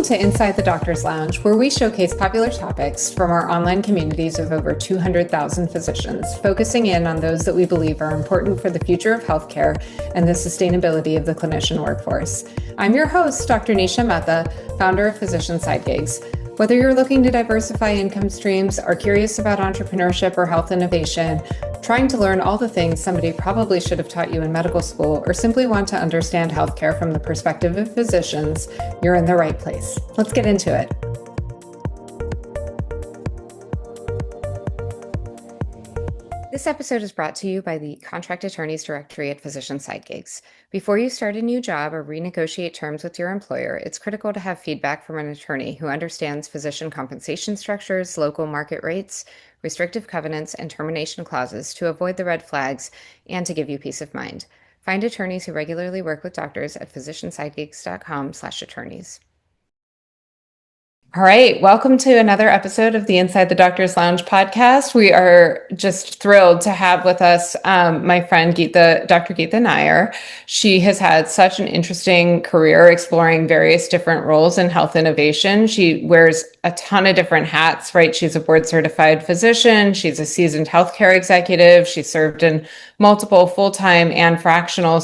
to Inside the Doctor's Lounge, where we showcase popular topics from our online communities of over 200,000 physicians, focusing in on those that we believe are important for the future of healthcare and the sustainability of the clinician workforce. I'm your host, Dr. Nisha Mehta, founder of Physician Side Gigs. Whether you're looking to diversify income streams, are curious about entrepreneurship or health innovation, trying to learn all the things somebody probably should have taught you in medical school, or simply want to understand healthcare from the perspective of physicians, you're in the right place. Let's get into it. This episode is brought to you by the Contract Attorneys Directory at Physician Side Gigs. Before you start a new job or renegotiate terms with your employer, it's critical to have feedback from an attorney who understands physician compensation structures, local market rates, restrictive covenants, and termination clauses to avoid the red flags and to give you peace of mind. Find attorneys who regularly work with doctors at physiciansidegigs.com/attorneys. All right, welcome to another episode of the Inside the Doctor's Lounge podcast. We are just thrilled to have with us my friend Dr. Geeta Nayyar. She has had such an interesting career exploring various different roles in health innovation. She wears a ton of different hats, right? She's a board certified physician. She's a seasoned healthcare executive. She served in multiple full-time and fractional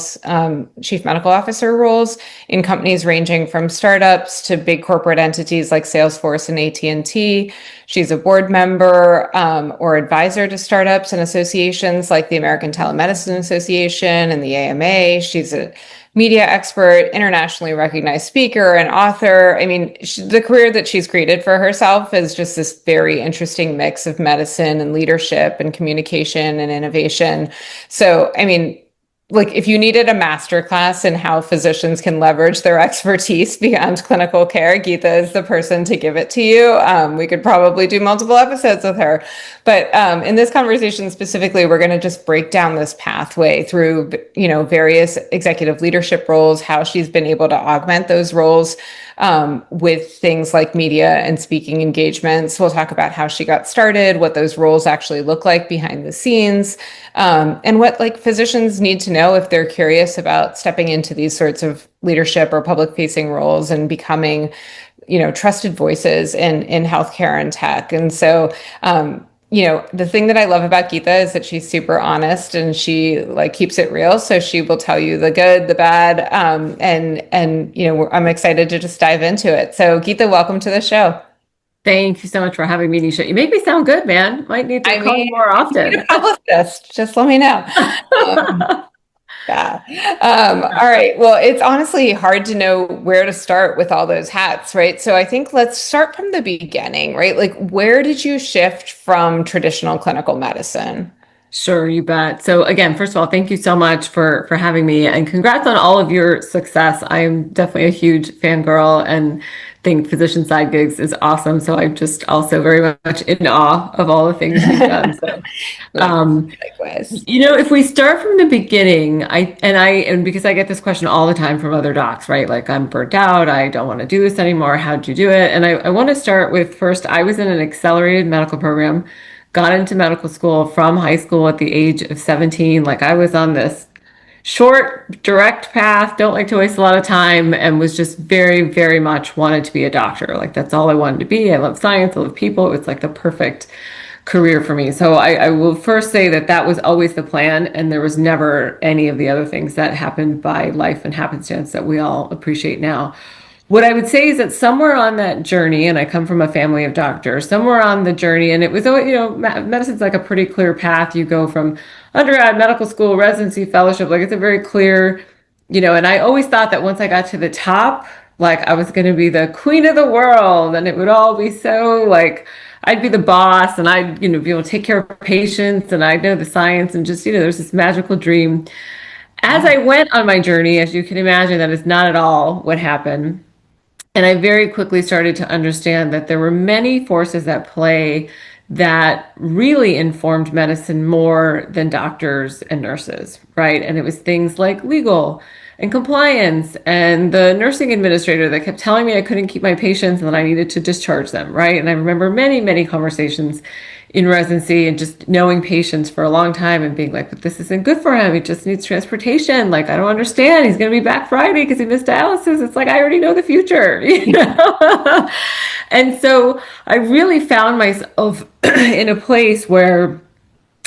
chief medical officer roles in companies ranging from startups to big corporate entities like Salesforce and AT&T. She's a board member or advisor to startups and associations like the American Telemedicine Association and the AMA. She's a media expert, internationally recognized speaker and author. I mean, the career that she's created for herself is just this very interesting mix of medicine and leadership and communication and innovation. So, I mean, like if you needed a masterclass in how physicians can leverage their expertise beyond clinical care, Geeta is the person to give it to you. We could probably do multiple episodes with her. But in this conversation specifically, we're going to just break down this pathway through, various executive leadership roles, how she's been able to augment those roles with things like media and speaking engagements. We'll talk about how she got started, what those roles actually look like behind the scenes, and what physicians need to know if they're curious about stepping into these sorts of leadership or public facing roles and becoming, trusted voices in healthcare and tech. And so, the thing that I love about Geeta is that she's super honest and she keeps it real. So she will tell you the good, the bad, and I'm excited to just dive into it. So Geeta, welcome to the show. Thank you so much for having me, Nisha. You make me sound good, man. Might need to call you more often. You need a publicist. Just let me know. Yeah. All right. Well, it's honestly hard to know where to start with all those hats, right? So I think let's start from the beginning, right? Like, where did you shift from traditional clinical medicine? Sure, you bet. So again, first of all, thank you so much for having me and congrats on all of your success. I'm definitely a huge fangirl and think Physician Side Gigs is awesome. So I'm just also very much in awe of all the things you've done. So, likewise. If we start from the beginning, and because I get this question all the time from other docs, right? Like I'm burnt out. I don't want to do this anymore. How'd you do it? And I want to start with first, I was in an accelerated medical program, got into medical school from high school at the age of 17. Like I was on this short, direct path, don't like to waste a lot of time, and was just very, very much wanted to be a doctor. Like that's all I wanted to be. I love science, I love people. It's like the perfect career for me. So I will first say that was always the plan, and there was never any of the other things that happened by life and happenstance that we all appreciate now. What I would say is that somewhere on that journey, and I come from a family of doctors, somewhere on the journey, and it was, medicine's like a pretty clear path. You go from undergrad, medical school, residency, fellowship, like it's a very clear, and I always thought that once I got to the top, like I was going to be the queen of the world and it would all be so I'd be the boss and I'd, be able to take care of patients and I'd know the science and just, there's this magical dream. As I went on my journey, as you can imagine, that is not at all what happened. And I very quickly started to understand that there were many forces at play that really informed medicine more than doctors and nurses, right? And it was things like legal and compliance and the nursing administrator that kept telling me I couldn't keep my patients and that I needed to discharge them, right? And I remember many, many conversations in residency and just knowing patients for a long time and being like, but this isn't good for him. He just needs transportation. Like, I don't understand. He's going to be back Friday because he missed dialysis. It's like, I already know the future, you know? And so I really found myself in a place where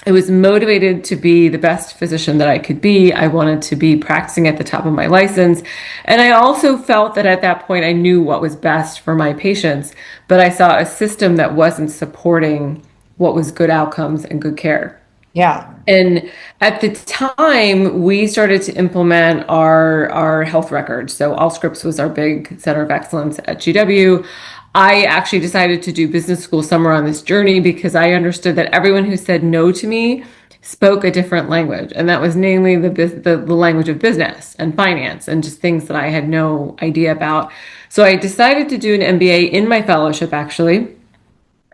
I was motivated to be the best physician that I could be. I wanted to be practicing at the top of my license. And I also felt that at that point I knew what was best for my patients, but I saw a system that wasn't supporting what was good outcomes and good care. Yeah. And at the time, we started to implement our health records. So Allscripts was our big center of excellence at GW. I actually decided to do business school somewhere on this journey because I understood that everyone who said no to me spoke a different language, and that was namely the language of business and finance and just things that I had no idea about. So I decided to do an MBA in my fellowship, actually.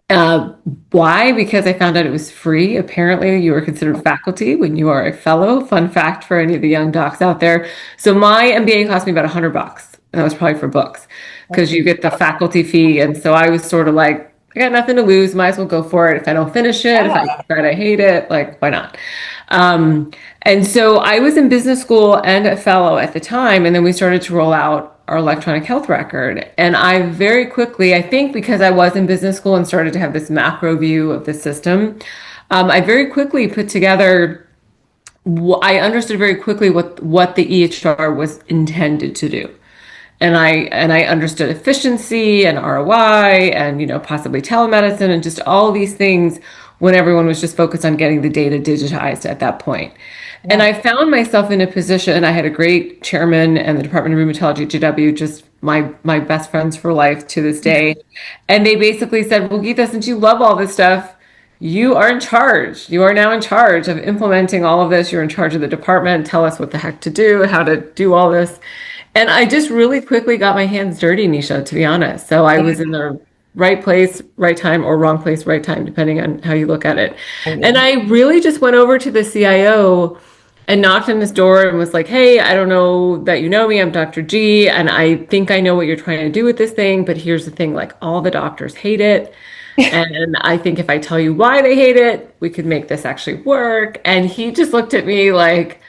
Uh, why? Because I found out it was free. Apparently, you are considered faculty when you are a fellow. Fun fact for any of the young docs out there. So my MBA cost me about $100. And that was probably for books because you get the faculty fee. And so I was sort of like, I got nothing to lose. Might as well go for it. If I don't finish it, if I start, I hate it. Like, why not? Um, and so I was in business school and a fellow at the time. And then we started to roll out our electronic health record. And I very quickly, I think because I was in business school and started to have this macro view of the system, I very quickly put together, I understood very quickly what the EHR was intended to do. And I understood efficiency and ROI and, you know, possibly telemedicine and just all these things when everyone was just focused on getting the data digitized at that point. And Yeah. I found myself in a position, I had a great chairman and the Department of Rheumatology at GW, just my best friends for life to this day. And they basically said, well, Geeta, since you love all this stuff, you are in charge. You are now in charge of implementing all of this. You're in charge of the department. Tell us what the heck to do, how to do all this. And I just really quickly got my hands dirty, Nisha, to be honest. So I was in the right place, right time, or wrong place, right time, depending on how you look at it. And Yeah. I really just went over to the CIO and knocked on his door and was like, hey, I don't know that you know me. I'm Dr. G, and I think I know what you're trying to do with this thing. But here's the thing, like all the doctors hate it. And I think if I tell you why they hate it, we could make this actually work. And he just looked at me like,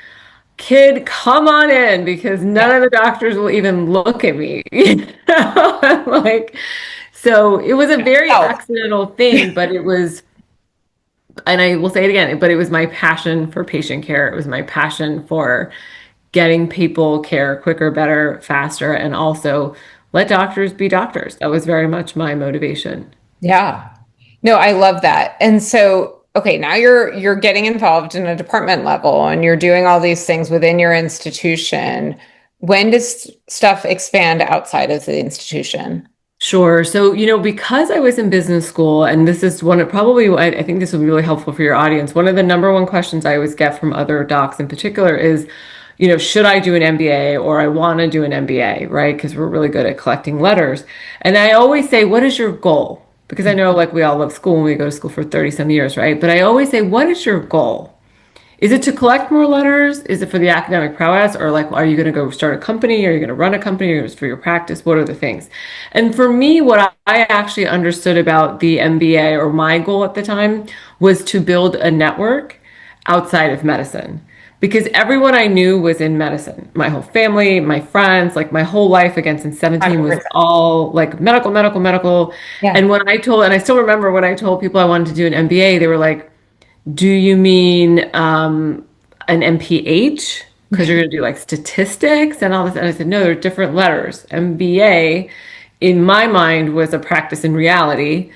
kid, come on in because none of the doctors will even look at me. You know? Like, so it was a very Oh, accidental thing, but it was, and I will say it again, but it was my passion for patient care. It was my passion for getting people care quicker, better, faster, and also let doctors be doctors. That was very much my motivation. yeah. No, I love that. And so, okay, now you're getting involved in a department level and you're doing all these things within your institution. When does stuff expand outside of the institution? Sure. So, you know, because I was in business school, and this is one of probably, I think this will be really helpful for your audience. One of the number one questions I always get from other docs in particular is, you know, should I do an MBA or I want to do an MBA, right? Because we're really good at collecting letters. And I always say, what is your goal? Because I know like we all love school and we go to school for 30 some years, right? But I always say, what is your goal? Is it to collect more letters? Is it for the academic prowess? Or like, are you going to go start a company? Are you going to run a company? Or is it for your practice? What are the things? And for me, what I actually understood about the MBA or my goal at the time was to build a network outside of medicine. Because everyone I knew was in medicine. My whole family, my friends, like my whole life again since 17 was 100%. all like medical, medical, medical. Yeah. And when I told, and I still remember when I told people I wanted to do an MBA, they were like, do you mean an MPH? Because you're going to do like statistics and all this. And I said, no, they're different letters. MBA, in my mind, was a practice in reality.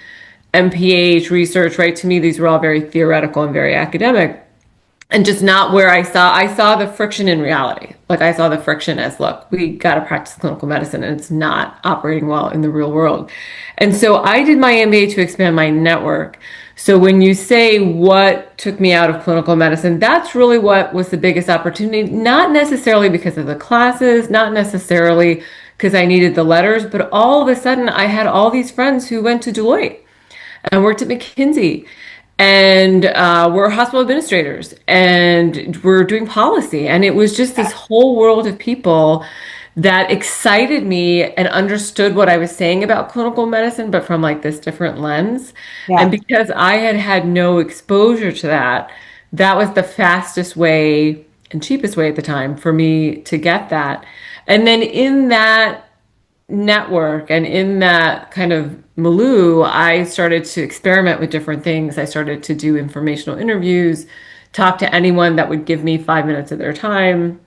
MPH, research, right? To me, these were all very theoretical and very academic and just not where I saw the friction in reality. Like I saw the friction as, look, we got to practice clinical medicine and it's not operating well in the real world. And so I did my MBA to expand my network. So when you say what took me out of clinical medicine, that's really what was the biggest opportunity, not necessarily because of the classes, not necessarily because I needed the letters, but all of a sudden I had all these friends who went to Deloitte and worked at McKinsey and we're hospital administrators and we're doing policy. And it was just this whole world of people that excited me and understood what I was saying about clinical medicine, but from like this different lens. And Yeah. because I had had no exposure to that, that was the fastest way and cheapest way at the time for me to get that. And then in that network and in that kind of milieu, I started to experiment with different things. I started to do informational interviews, talk to anyone that would give me 5 minutes of their time.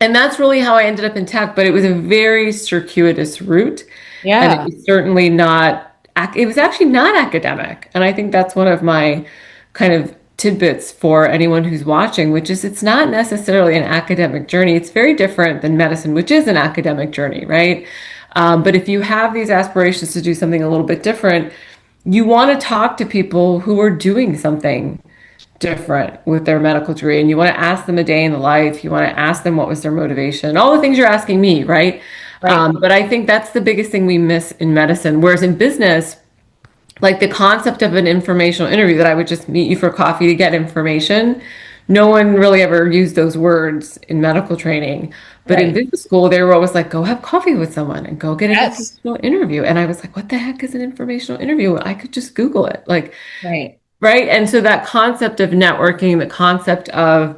And that's really how I ended up in tech, but it was a very circuitous route. And it Yeah. was certainly not, it was actually not academic. And I think that's one of my kind of tidbits for anyone who's watching, which is it's not necessarily an academic journey. It's very different than medicine, which is an academic journey, right? But if you have these aspirations to do something a little bit different, you want to talk to people who are doing something different with their medical degree, and you want to ask them a day in the life. You want to ask them what was their motivation, all the things you're asking me, right? Right. But I think that's the biggest thing we miss in medicine. Whereas in business, like the concept of an informational interview that I would just meet you for coffee to get information, no one really ever used those words in medical training. But in Right. business school, they were always like, go have coffee with someone and go get an Yes. informational interview. And I was like, what the heck is an informational interview? I could just Google it. Like, Right. right. And so that concept of networking, the concept of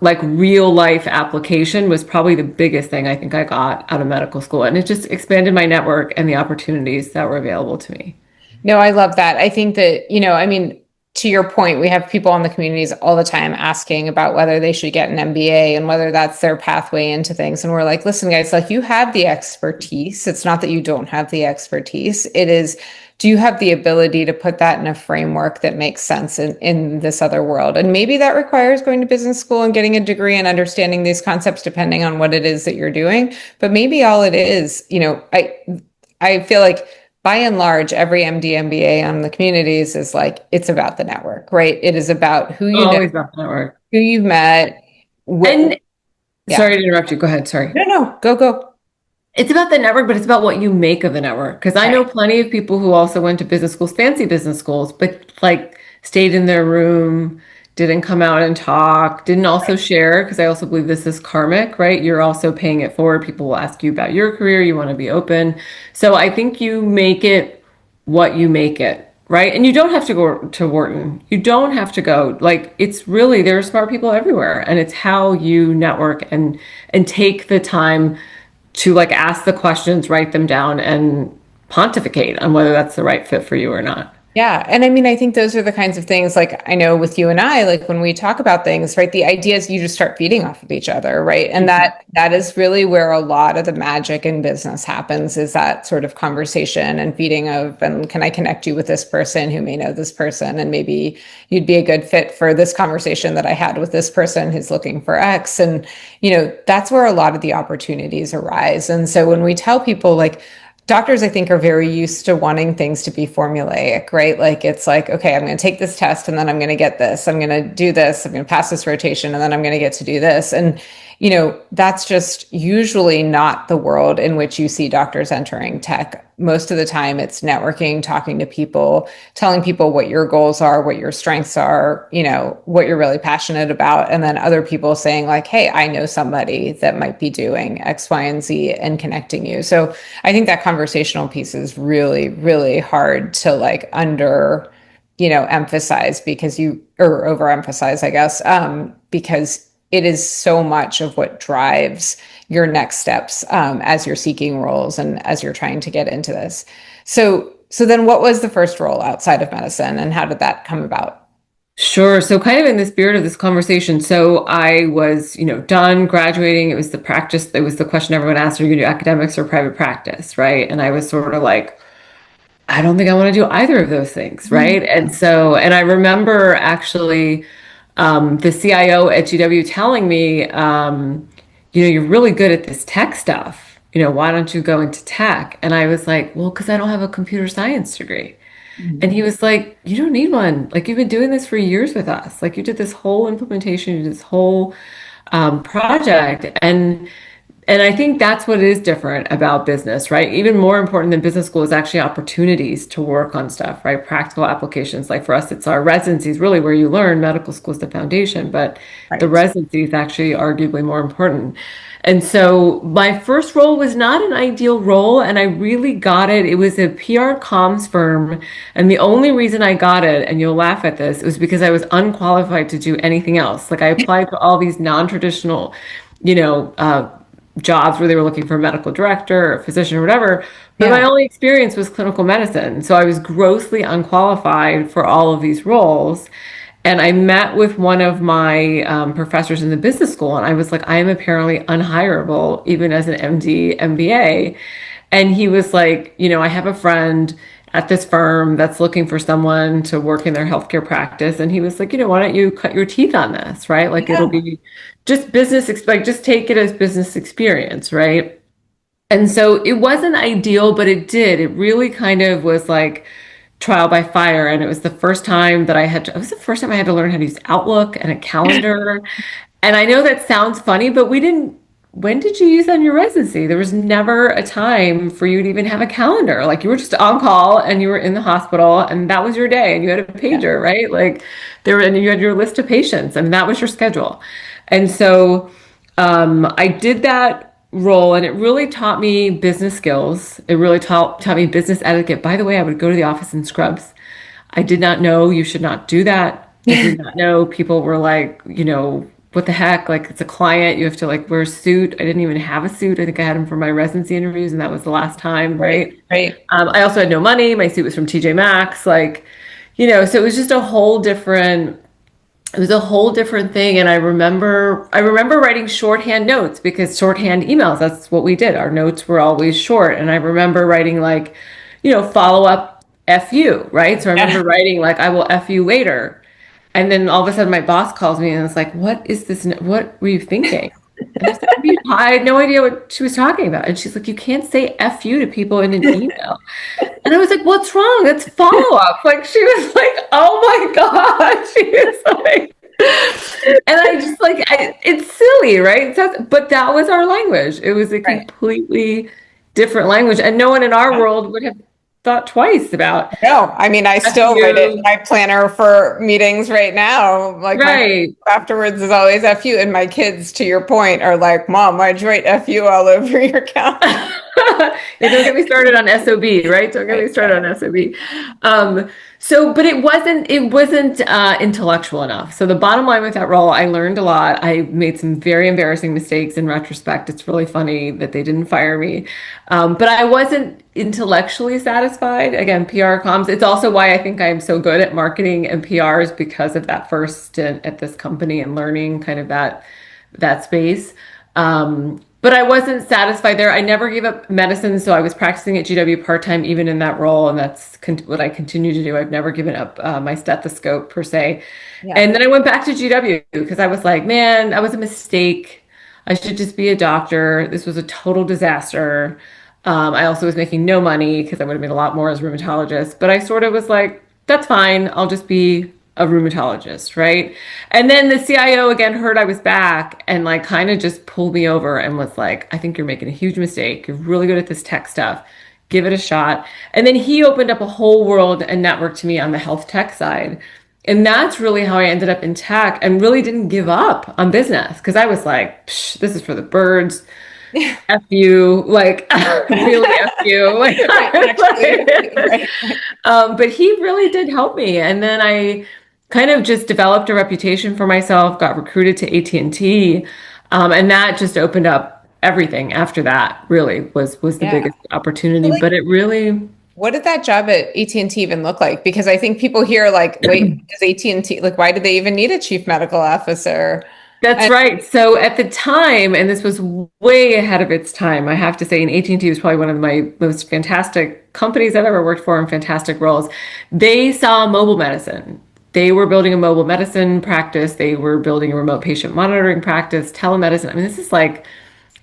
like real life application was probably the biggest thing I think I got out of medical school. And it just expanded my network and the opportunities that were available to me. No, I love that. I think that, I mean, to your point, we have people in the communities all the time asking about whether they should get an MBA and whether that's their pathway into things. And we're like, listen, guys, like you have the expertise. It's not that you don't have the expertise. It is, do you have the ability to put that in a framework that makes sense in this other world? And maybe that requires going to business school and getting a degree and understanding these concepts depending on what it is that you're doing. But maybe all it is, I feel like by and large, every MD MBA on the communities is like, it's about the network, right? It is about who you know, Always about the network. who you've met. And Yeah. sorry to interrupt you. Go ahead. Sorry. No, no, go, go. It's about the network, but it's about what you make of the network. Because I know Right. plenty of people who also went to business schools, fancy business schools, but like stayed in their room, didn't come out and talk, didn't also share, because I also believe this is karmic, right? You're also paying it forward. People will ask you about your career. You want to be open. So I think you make it what you make it, right? And you don't have to go to Wharton. You don't have to go. Like it's really there are smart people everywhere, and it's how you network and take the time to like ask the questions, write them down, and pontificate on whether that's the right fit for you or not. Yeah. And I mean, I think those are the kinds of things like I know with you and I, like when we talk about things, right? The idea is you just start feeding off of each other, right? And that is really where a lot of the magic in business happens is that sort of conversation and feeding of, and can I connect you with this person who may know this person? And maybe you'd be a good fit for this conversation that I had with this person who's looking for X. And, that's where a lot of the opportunities arise. And so when we tell people like, doctors, I think, are very used to wanting things to be formulaic, right? Like it's like, okay, I'm going to take this test and then I'm going to get this. I'm going to do this. I'm going to pass this rotation and then I'm going to get to do this. And, that's just usually not the world in which you see doctors entering tech. Most of the time it's networking, talking to people, telling people what your goals are, what your strengths are, what you're really passionate about. And then other people saying like, hey, I know somebody that might be doing X, Y, and Z and connecting you. So I think that conversational piece is really, really hard to like emphasize because or overemphasize, I guess, because it is so much of what drives your next steps as you're seeking roles and as you're trying to get into this. So then what was the first role outside of medicine and how did that come about? Sure. So kind of in the spirit of this conversation, so I was, done graduating. It was the practice. It was the question everyone asked, are you going to do academics or private practice? Right. And I was sort of like, I don't think I want to do either of those things. Right. And I remember actually the CIO at GW telling me, you're really good at this tech stuff. Why don't you go into tech? And I was like, well, because I don't have a computer science degree. And he was like, you don't need one. Like, you've been doing this for years with us. Like, you did this whole implementation, you did this whole project. And And I think that's what is different about business, right? Even more important than business school is actually opportunities to work on stuff, right? Practical applications. Like for us, it's our residencies, really where you learn. Medical school is the foundation, but the Right. residency is actually arguably more important. And so my first role was not an ideal role, and I really got it. It was a PR comms firm, and the only reason I got it, and you'll laugh at this, was because I was unqualified to do anything else. Like I applied to all these non-traditional, you know, jobs where they were looking for a medical director or a physician or whatever. But my Yeah. only experience was clinical medicine. So I was grossly unqualified for all of these roles. And I met with one of my professors in the business school, and I was like, I am apparently unhireable, even as an MD, MBA. And he was like, I have a friend at this firm that's looking for someone to work in their healthcare practice. And he was like, why don't you cut your teeth on this, right? Like it'll Yeah. be just like just take it as business experience, right? And so it wasn't ideal, but it really kind of was like trial by fire. And it was the first time that it was the first time I had to learn how to use Outlook and a calendar. And I know that sounds funny, but when did you use that in your residency? There was never a time for you to even have a calendar. Like you were just on call and you were in the hospital and that was your day and you had a Yeah. pager, right? Like and you had your list of patients and that was your schedule. And so I did that role and it really taught me business skills. It really taught me business etiquette. By the way, I would go to the office in scrubs. I did not know you should not do that. I did not know people were like, what the heck? Like it's a client, you have to like wear a suit. I didn't even have a suit. I think I had them for my residency interviews, and that was the last time, Right. right? Right. I also had no money. My suit was from TJ Maxx, like, so it was just a whole different thing. And I remember writing shorthand notes because shorthand emails, that's what we did. Our notes were always short. And I remember writing like, follow up F you, right? So I Yeah. remember writing like, I will F you later. And then all of a sudden my boss calls me and it's like, what is this? What were you thinking? And I was like, I had no idea what she was talking about. And she's like, you can't say F you to people in an email. And I was like, what's wrong? It's follow up. Like she was like, oh my God. She was like, and I just like, it's silly, right? But that was our language. It was a Right. completely different language. And no one in our world would have thought twice about No, I mean, I F still write it in you. my planner for meetings right now. Like my Right. afterwards is always F you. And my kids, to your point, are like, Mom, why'd you write F you all over your calendar? Yeah, don't get me started on SOB, right? Don't get Right. me started on SOB. But it wasn't intellectual enough. So the bottom line with that role, I learned a lot. I made some very embarrassing mistakes in retrospect. It's really funny that they didn't fire me. But I wasn't intellectually satisfied. Again, PR comms. It's also why I think I'm so good at marketing and PRs because of that first stint at this company and learning kind of that space. But I wasn't satisfied there. I never gave up medicine, so I was practicing at GW part-time even in that role, and that's what I continue to do. I've never given up my stethoscope per se. Yeah. And then I went back to GW because I was like, man, that was a mistake. I should just be a doctor. This was a total disaster. I also was making no money because I would have made a lot more as a rheumatologist. But I sort of was like, that's fine. I'll just be a rheumatologist, right? And then the CIO again heard I was back and like kind of just pulled me over and was like, I think you're making a huge mistake. You're really good at this tech stuff. Give it a shot. And then he opened up a whole world and network to me on the health tech side. And that's really how I ended up in tech and really didn't give up on business because I was like, Psh, this is for the birds. F you, like really F you. Like, Right. Actually, right. but he really did help me. And then I kind of just developed a reputation for myself, got recruited to AT&T, and that just opened up everything after that, really was the Yeah. biggest So, opportunity. like, But it really what did that job at AT&T even look like? Because I think people hear like, wait, does AT&T, like, why do they even need a chief medical officer? That's And right. So at the time, and this was way ahead of its time, I have to say, and AT&T was probably one of my most fantastic companies I've ever worked for and fantastic roles. They saw mobile medicine. They were building a mobile medicine practice. They were building a remote patient monitoring practice, telemedicine. I mean, this is like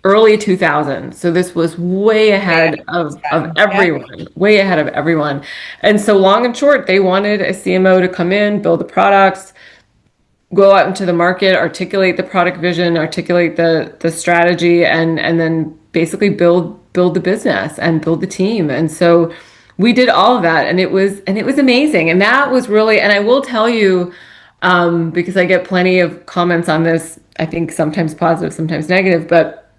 early 2000s. So this was way yeah, ahead of yeah, everyone, way ahead of everyone. And so long and short, they wanted a CMO to come in, build the products, go out into the market, articulate the product vision, articulate the strategy, and then basically build the business and build the team. And so we did all of that, and it was amazing. And that was really, and I will tell you, because I get plenty of comments on this, I think sometimes positive, sometimes negative, but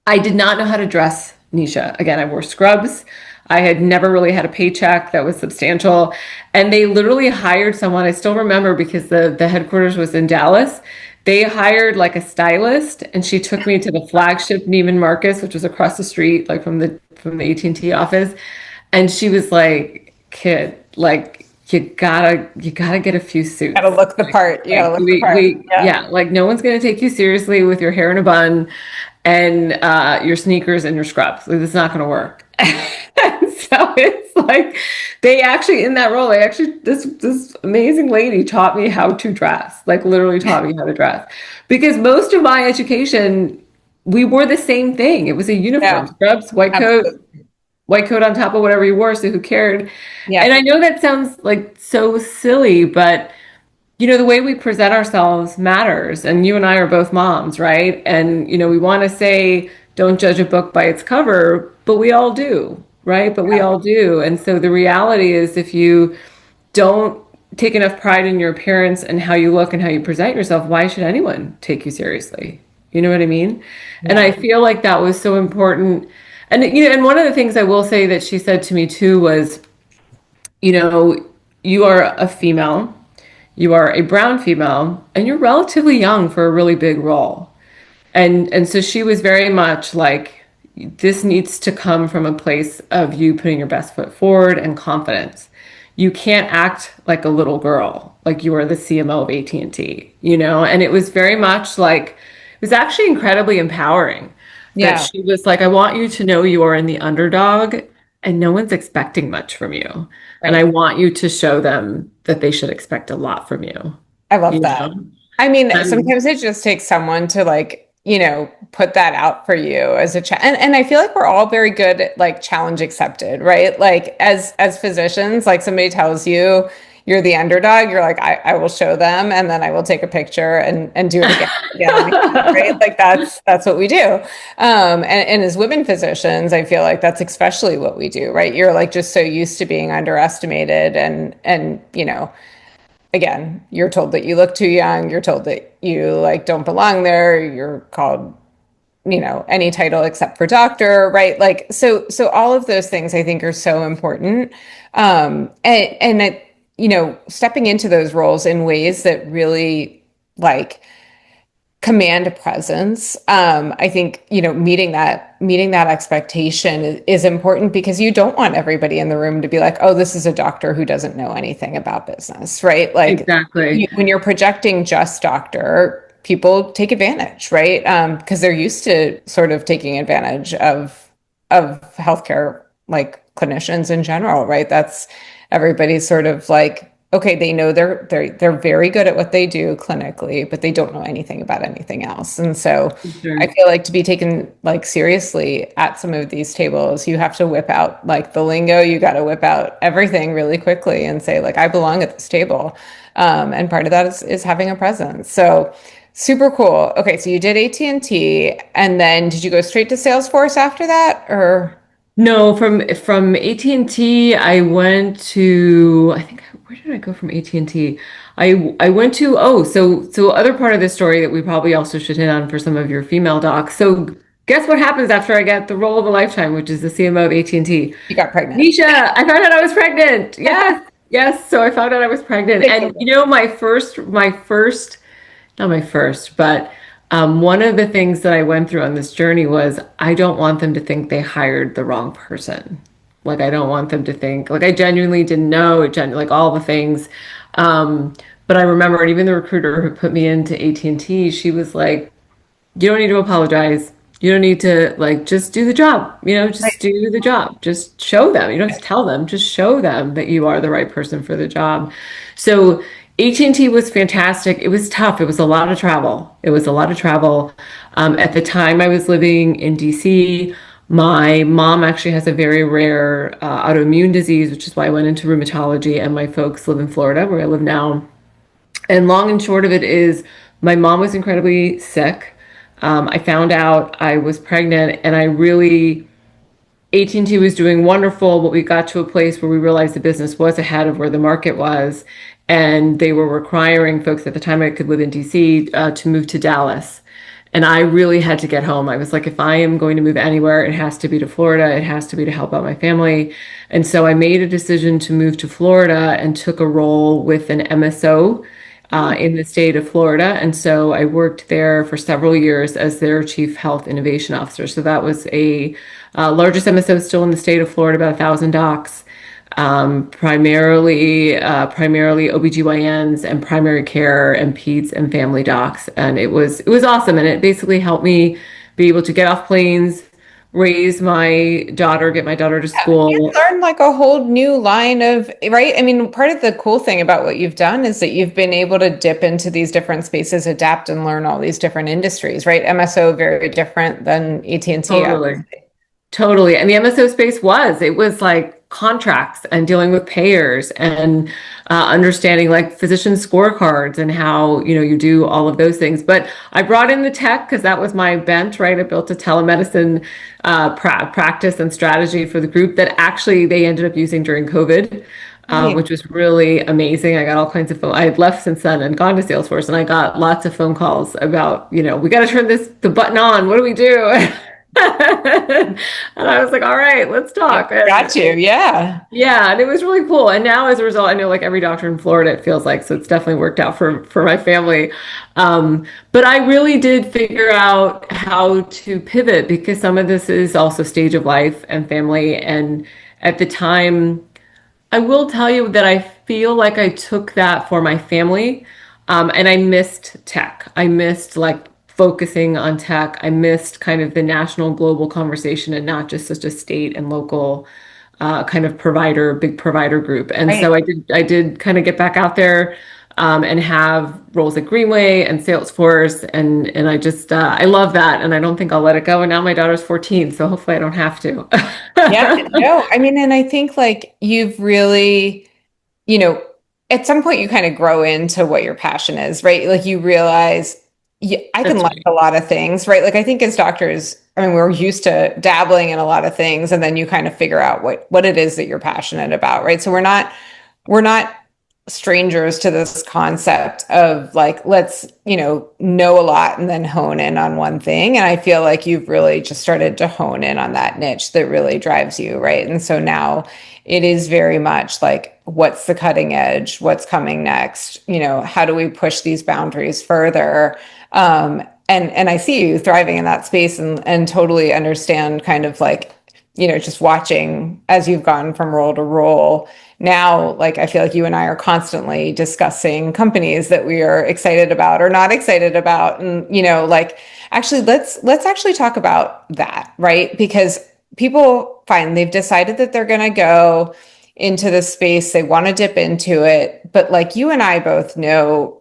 I did not know how to dress Nisha. Again, I wore scrubs. I had never really had a paycheck that was substantial. And they literally hired someone. I still remember because the headquarters was in Dallas. They hired like a stylist, and she took me to the flagship Neiman Marcus, which was across the street, like from the AT&T office. And she was like, "Kid, like you gotta get a few Gotta suits. look the part. You Like gotta look the part. Yeah. yeah, like no one's gonna take you seriously with your hair in a bun and your sneakers and your scrubs. Like, this is not gonna work." So it's like they actually in that role, they actually this amazing lady taught me how to dress, like literally taught me how to dress. Because most of my education, we wore the same thing. It was a uniform, Yeah. scrubs, Absolutely. white coat on top of whatever you wore, so who cared? Yeah. And I know that sounds like so silly, but the way we present ourselves matters. And you and I are both moms, right? And, we want to say, don't judge a book by its cover, but we all do, right? But we Yeah. all do. And so the reality is, if you don't take enough pride in your appearance and how you look and how you present yourself, why should anyone take you seriously? You know what I mean? And Yeah. I feel like that was so important. And, and one of the things I will say that she said to me too was, you know, you are a female, you are a brown female, and you're relatively young for a really big role. And so she was very much like, this needs to come from a place of you putting your best foot forward and confidence. You can't act like a little girl, like you are the CMO of AT&T, And it was very much like, it was actually incredibly empowering that Yeah. she was like, I want you to know you are in the underdog and no one's expecting much from you. And I Right. want you to show them that they should expect a lot from you, I love you that. know? I mean, And sometimes it just takes someone to like, put that out for you as a and I feel like we're all very good at like challenge accepted, right? Like as physicians, like somebody tells you you're the underdog, you're like, I will show them and then I will take a picture and do it again and again, right? Like that's what we do. And as women physicians, I feel like that's especially what we do, right? You're like just so used to being underestimated and again, you're told that you look too young, you're told that you like don't belong there, you're called, any title except for doctor, right? Like so all of those things I think are so important. And it, stepping into those roles in ways that really like command a presence. I think, meeting that expectation is important because you don't want everybody in the room to be like, oh, this is a doctor who doesn't know anything about business, right? Like exactly. when you're projecting just doctor, people take advantage, right? Because they're used to sort of taking advantage of healthcare, like clinicians in general, right? That's everybody's sort of like, okay, they know they're very good at what they do clinically, but they don't know anything about anything else. And so I Sure. feel like to be taken like seriously at some of these tables, you have to whip out like the lingo, you got to whip out everything really quickly and say like, I belong at this table. And part of that is having a presence. So super cool. Okay, so you did AT&T and then did you go straight to Salesforce after that or? No, from AT&T, I went to, I think, where did I go from AT&T? I went to, so other part of this story that we probably also should hit on for some of your female docs. So guess what happens after I get the role of a lifetime, which is the CMO of AT&T? You got pregnant. Nisha, I found out I was pregnant. Yes, yes. So I found out I was pregnant. And not my first, but one of the things that I went through on this journey was I don't want them to think they hired the wrong person. Like, I don't want them to think, like, I genuinely didn't know, like all the things. But I remember, and even the recruiter who put me into AT&T, she was like, you don't need to apologize. You don't need to like just do the job, just do the job. Just show them. You don't have to tell them, just show them that you are the right person for the job. So AT&T was fantastic. It was tough. It was a lot of travel. It was a lot of travel. At the time I was living in DC. My mom actually has a very rare autoimmune disease, which is why I went into rheumatology, and my folks live in Florida, where I live now. And long and short of it is my mom was incredibly sick. I found out I was pregnant and I really AT&T was doing wonderful, but we got to a place where we realized the business was ahead of where the market was. And they were requiring folks at the time I could live in DC to move to Dallas. And I really had to get home. I was like, if I am going to move anywhere, it has to be to Florida. It has to be to help out my family. And so I made a decision to move to Florida and took a role with an MSO in the state of Florida. And so I worked there for several years as their chief health innovation officer. So that was a largest MSO still in the state of Florida, about 1,000 docs, primarily OBGYNs and primary care and peds and family docs. And it was awesome. And it basically helped me be able to get off planes, raise my daughter, get my daughter to You school. learn like a whole new line of, right? I mean, part of the cool thing about what you've done is that you've been able to dip into these different spaces, adapt and learn all these different industries, right? MSO very different than AT&T. Totally. Totally. And the MSO space it was like contracts and dealing with payers and understanding like physician scorecards and how, you do all of those things. But I brought in the tech because that was my bent, right? I built a telemedicine practice and strategy for the group that actually they ended up using during COVID. Right. Which was really amazing. I got all kinds of phone. I had left since then and gone to Salesforce, and I got lots of phone calls about, we got to turn the button on. What do we do? And I was like, all right, let's talk. Got you. Yeah. Yeah, and it was really cool. And now as a result, I know like every doctor in Florida, it feels like, so it's definitely worked out for my family. But I really did figure out how to pivot because some of this is also stage of life and family. And at the time, I will tell you that I feel like I took that for my family, and I missed tech. I missed like focusing on tech. I missed kind of the national global conversation and not just such a state and local kind of big provider group. And Right. so I did kind of get back out there and have roles at Greenway and Salesforce, and I love that, and I don't think I'll let it go. And now my daughter's 14, so hopefully I don't have to. Yeah. No, I mean, and I think like you've really, you know, at some point you kind of grow into what your passion is, right? Like you realize I can That's like right. a lot of things, right? Like I think as doctors, I mean, we're used to dabbling in a lot of things, and then you kind of figure out what it is that you're passionate about, right? So we're not strangers to this concept of like let's know a lot and then hone in on one thing, and I feel like you've really just started to hone in on that niche that really drives you, right? And so now it is very much like what's the cutting edge, what's coming next, how do we push these boundaries further. And I see you thriving in that space, and totally understand kind of like, just watching as you've gone from role to role. Now, like I feel like you and I are constantly discussing companies that we are excited about or not excited about. And, like actually let's actually talk about that, right? Because people find they've decided that they're gonna go into this space, they want to dip into it, but like you and I both know,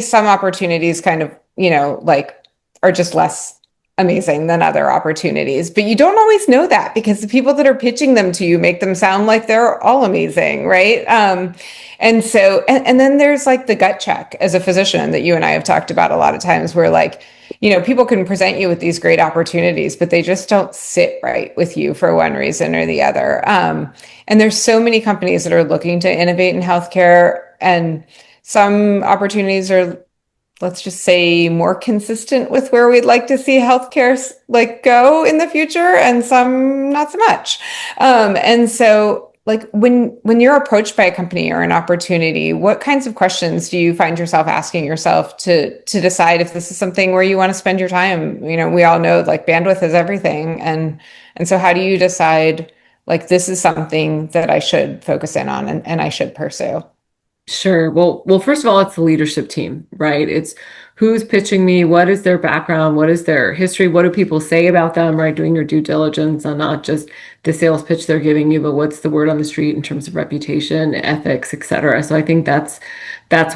some opportunities kind of, like are just less amazing than other opportunities. But you don't always know that because the people that are pitching them to you make them sound like they're all amazing, right? And so, and then there's like the gut check as a physician that you and I have talked about a lot of times where like, people can present you with these great opportunities, but they just don't sit right with you for one reason or the other. And there's so many companies that are looking to innovate in healthcare, and some opportunities are, let's just say, more consistent with where we'd like to see healthcare like go in the future, and some not so much. And so like when you're approached by a company or an opportunity, what kinds of questions do you find yourself asking yourself to decide if this is something where you want to spend your time? We all know like bandwidth is everything, and so how do you decide like this is something that I should focus in on, and I should pursue? Sure. Well, first of all, it's the leadership team, right? It's who's pitching me, what is their background, what is their history, what do people say about them, right? Doing your due diligence on not just the sales pitch they're giving you, but what's the word on the street in terms of reputation, ethics, et cetera. So I think that's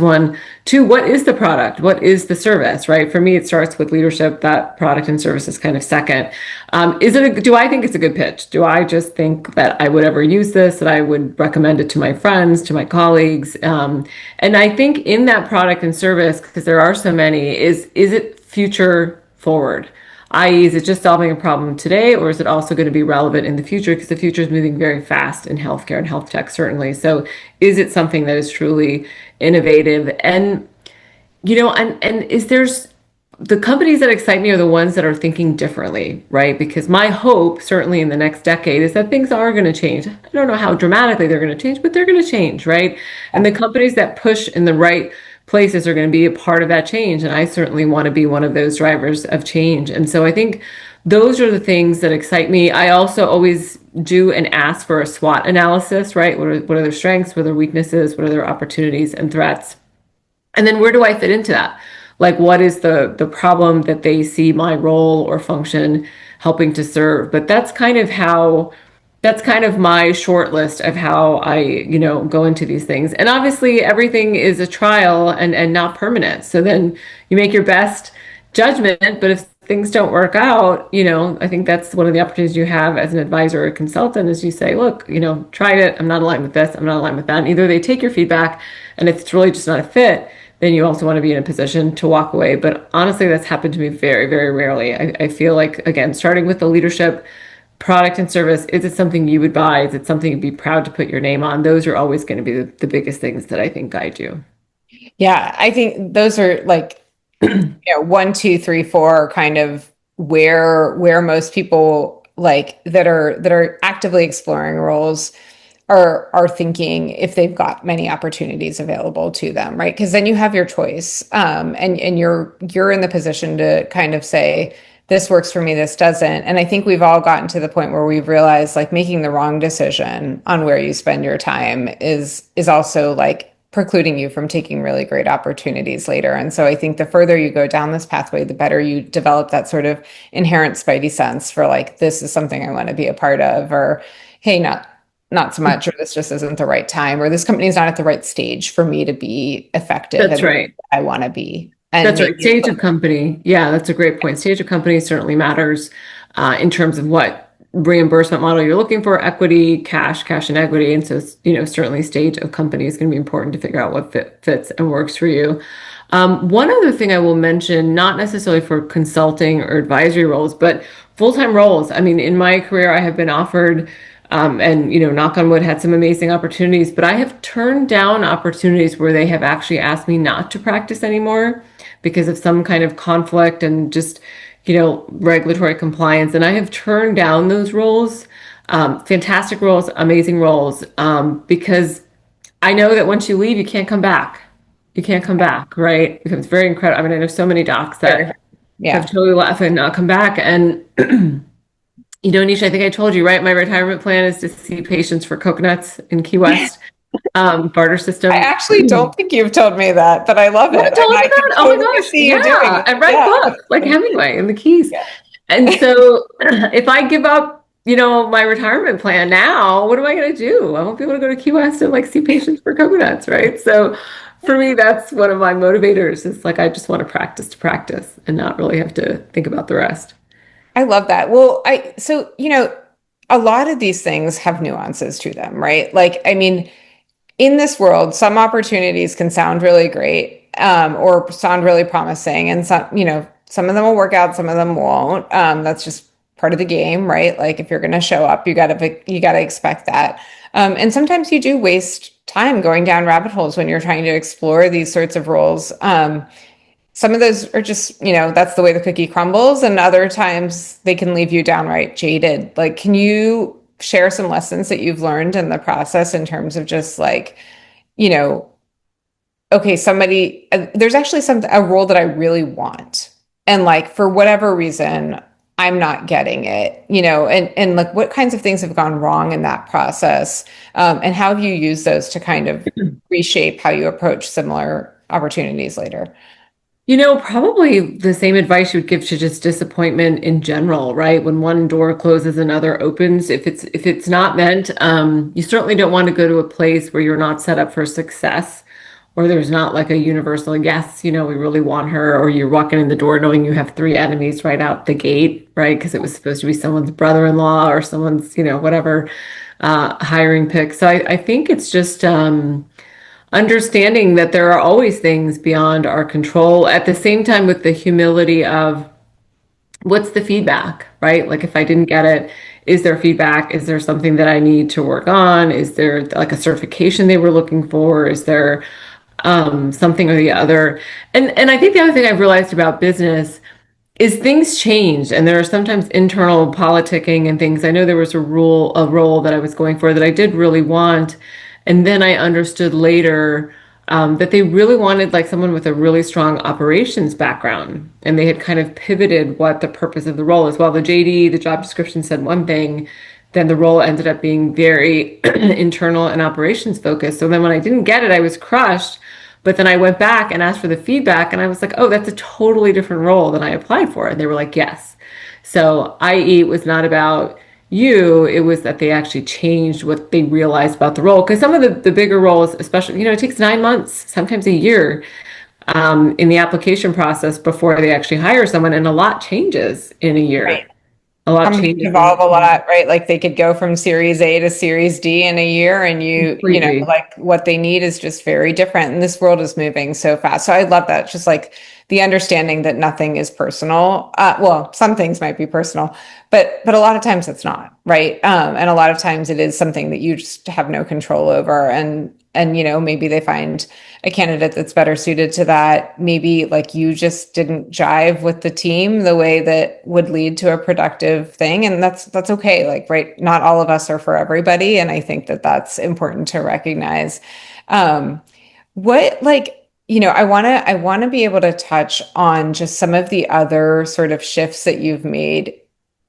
one. Two, what is the product? What is the service, right? For me, it starts with leadership. That product and service is kind of second. Do I think it's a good pitch? Do I just think that I would ever use this, that I would recommend it to my friends, to my colleagues? And I think in that product and service, because there are so many, is it future forward? I.e., is it just solving a problem today, or is it also going to be relevant in the future? Because the future is moving very fast in healthcare and health tech, certainly. So is it something that is truly innovative? And is there's the companies that excite me are the ones that are thinking differently, right? Because my hope, certainly in the next decade, is that things are going to change. I don't know how dramatically they're going to change, but they're going to change, right? And the companies that push in the right places are going to be a part of that change. And I certainly want to be one of those drivers of change. And so I think those are the things that excite me. I also always do and ask for a SWOT analysis, right? What are their strengths? What are their weaknesses? What are their opportunities and threats? And then where do I fit into that? Like, what is the problem that they see my role or function helping to serve? But that's kind of my short list of how I, go into these things. And obviously everything is a trial and not permanent. So then you make your best judgment, but if things don't work out, I think that's one of the opportunities you have as an advisor or a consultant is you say, look, tried it. I'm not aligned with this. I'm not aligned with that. And either they take your feedback and if it's really just not a fit, then you also want to be in a position to walk away. But honestly, that's happened to me very, very rarely. I feel like, again, starting with the leadership, product and service, is it something you would buy? Is it something you'd be proud to put your name on? Those are always going to be the biggest things that I think guide you. Yeah, I think those are like, one, two, three, four, kind of where most people like that are actively exploring roles are thinking if they've got many opportunities available to them, right? Because then you have your choice, and you're in the position to kind of say, this works for me, this doesn't. And I think we've all gotten to the point where we've realized like making the wrong decision on where you spend your time is also like precluding you from taking really great opportunities later. And so I think the further you go down this pathway, the better you develop that sort of inherent spidey sense for like, this is something I want to be a part of, or hey, not so much, or this just isn't the right time, or this company is not at the right stage for me to be effective That's and right. I want to be. And That's right. maybe Stage of company. Yeah, that's a great point. Stage of company certainly matters in terms of what reimbursement model you're looking for, equity, cash and equity. And so, certainly stage of company is going to be important to figure out what fits and works for you. One other thing I will mention, not necessarily for consulting or advisory roles, but full-time roles. I mean, in my career, I have been offered and knock on wood, had some amazing opportunities, but I have turned down opportunities where they have actually asked me not to practice anymore because of some kind of conflict and just, regulatory compliance. And I have turned down those roles, fantastic roles, amazing roles, because I know that once you leave, you can't come back. You can't come back, right? It becomes very incredible. I mean, I know so many docs that yeah. have totally left and not come back. And Nisha, I think I told you, right? My retirement plan is to see patients for coconuts in Key West, barter system. I actually don't think you've told me that, but I love I it. told And I you can that? Oh my totally gosh. see you doing Yeah. it. I write Yeah. books like Hemingway in the Keys. Yeah. And so if I give up, my retirement plan now, what am I going to do? I won't be able to go to Key West and like see patients for coconuts, right? So for me, that's one of my motivators is like, I just want to practice and not really have to think about the rest. I love that. Well, a lot of these things have nuances to them, right? Like, I mean, in this world, some opportunities can sound really great, or sound really promising, and some of them will work out, some of them won't. That's just part of the game, right? Like, if you're going to show up, you gotta expect that. And sometimes you do waste time going down rabbit holes when you're trying to explore these sorts of roles. Some of those are just, that's the way the cookie crumbles, and other times they can leave you downright jaded. Like, can you share some lessons that you've learned in the process in terms of just like, you know, okay, there's actually a role that I really want, and like for whatever reason, I'm not getting it, and like what kinds of things have gone wrong in that process, and how have you used those to kind of reshape how you approach similar opportunities later? Probably the same advice you would give to just disappointment in general, right? When one door closes, another opens. If it's not meant, you certainly don't want to go to a place where you're not set up for success, or there's not like a universal yes, we really want her, or you're walking in the door knowing you have three enemies right out the gate, right? Because it was supposed to be someone's brother-in-law or someone's, whatever, hiring pick. So I think it's just understanding that there are always things beyond our control at the same time with the humility of what's the feedback, right? Like if I didn't get it, is there feedback? Is there something that I need to work on? Is there like a certification they were looking for? Is there something or the other? And I think the other thing I've realized about business is things change and there are sometimes internal politicking and things. I know there was a role that I was going for that I did really want. And then I understood later that they really wanted like someone with a really strong operations background. And they had kind of pivoted what the purpose of the role is. While the JD, the job description said one thing, then the role ended up being very internal and operations focused. So then when I didn't get it, I was crushed. But then I went back and asked for the feedback, and I was like, oh, that's a totally different role than I applied for. And they were like, yes. So, i.e., it was not about you, it was that they actually changed what they realized about the role. Because some of the bigger roles, especially, it takes 9 months, sometimes a year in the application process before they actually hire someone, and a lot changes in a year. Right. A lot Companies changes evolve a lot, right? Like they could go from Series A to Series D in a year, and completely. like what they need is just very different. And this world is moving so fast. So I love that. Just like the understanding that nothing is personal. Well, some things might be personal, but a lot of times it's not, right? And a lot of times it is something that you just have no control over. And maybe they find a candidate that's better suited to that. Maybe like you just didn't jive with the team the way that would lead to a productive thing, and that's okay. Like, right, not all of us are for everybody, and I think that that's important to recognize. What like I want to be able to touch on just some of the other sort of shifts that you've made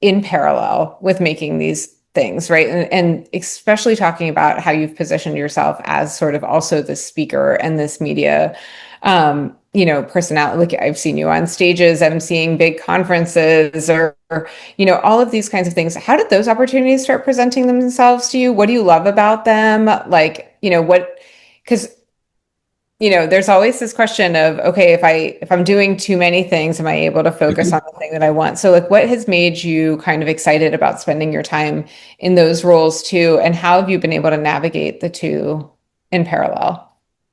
in parallel with making these things, right? And especially talking about how you've positioned yourself as sort of also the speaker and this media, personality. Like I've seen you on stages, I'm seeing big conferences or all of these kinds of things. How did those opportunities start presenting themselves to you? What do you love about them? Like, because there's always this question of, okay, if I'm doing too many things, am I able to focus on the thing that I want? So like what has made you kind of excited about spending your time in those roles too? And how have you been able to navigate the two in parallel?